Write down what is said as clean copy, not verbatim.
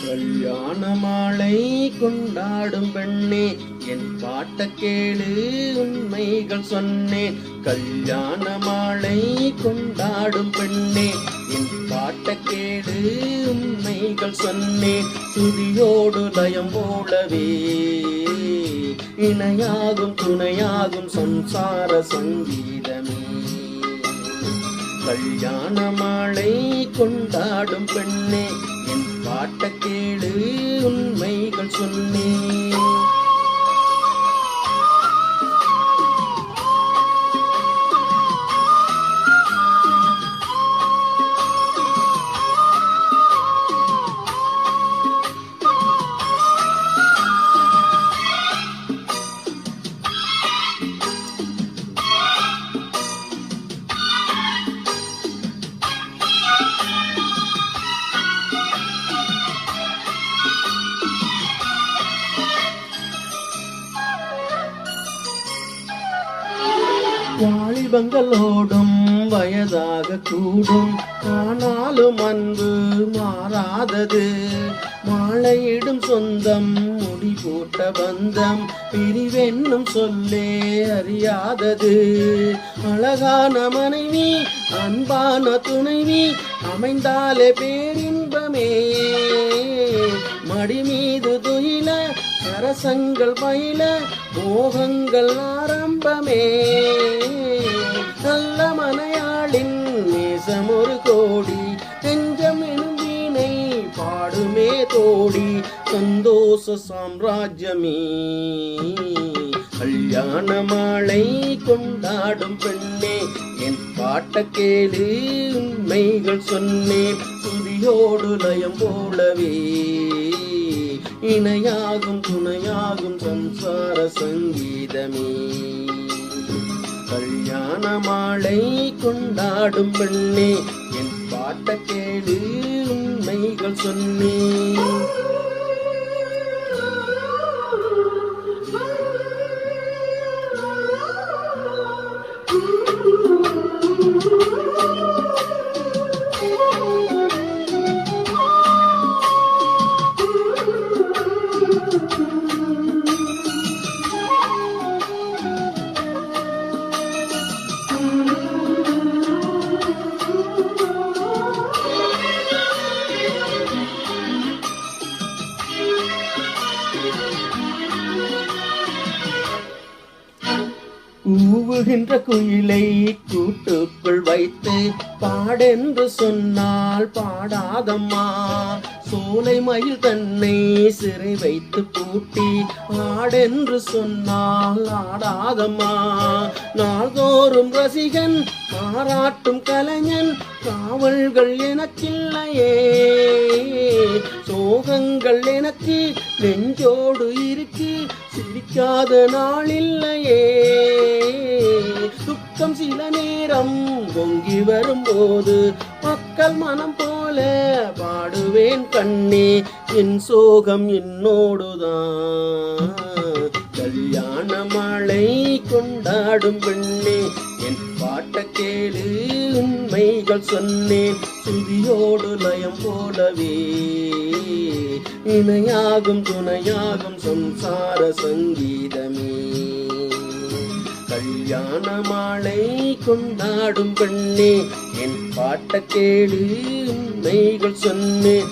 கல்யாண மாலை கொண்டாடும் பெண்ணே, என் பாட்ட கேளு உண்மைகள் சொன்னேன். கல்யாண மாலை கொண்டாடும் பெண்ணே, என் பாட்ட கேளு உண்மைகள் சொன்னேன். துதியோடு லயம் போலவே இணையாகும் துணையாகும் சம்சார சங்கீதமே. கல்யாண மாலை கொண்டாடும் பெண்ணே, என் பாட்ட கேளு உண்மைகள் சொன்னேன். வாலிபங்களோடும் வயதாக கூடும், ஆனாலும் அன்பு மாறாதது. மாலையிடும் சொந்தம் முடி போட்ட பந்தம் பிரிவென்னும் சொல்லே அறியாதது. அழகான மனைவி அன்பான துணைவி அமைந்தாலே பேரின்பமே. மடி மீது துயில அரசங்கள் பயில மோகங்கள் ஆரம்பமே. நல்ல மனையாளின் நேசம் ஒரு கோடி, நெஞ்சம் எனும் வீணை பாடுமே தோடி. சந்தோஷ சாம்ராஜ்யமே. கல்யாண மாலை கொண்டாடும் பெண்ணே, என் பாட்ட கேளு உண்மைகள் சொன்னேன். துதியோடு லயம் போலவே இணையாகும் துணையாகும் சம்சார சங்கீதமே. கல்யாண மாலை கொண்டாடும் பெண்ணே, என் பாட்ட கேளு உண்மைகள் சொன்னேன். கூவுகின்ற குயிலை கூட்டுக்குள் வைத்து பாடென்று சொன்னால் பாடாதம்மா. சோலை மயில் தன்னை சிறை வைத்து பூட்டி ஆடென்று சொன்னால் ஆடாதம்மா. நாள்தோறும் ரசிகன் பாராட்டும் கலைஞன் காவல்கள் எனக்கில்லையே. சோகங்கள் எனக்கு நெஞ்சோடு இருக்கு, சிரிக்காத நாளில்லையே. துக்கம் சில நேரம் பொங்கி வரும்போது மக்கள் மனம் போல பாடுவேன் கண்ணே. என் சோகம் என்னோடுதான். கல்யாண மாலை கொண்டாடும் பெண்ணே, என் பாட்ட கேளு உண்மைகள் சொன்னேன். துதியோடு லயம் போலவே இணையாகும் துணையாகும் சம்சார சங்கீதமே. கல்யாண மாலை கொண்டாடும் பெண்ணே, என் பாட்ட கேளு உண்மைகள் சொன்னேன்.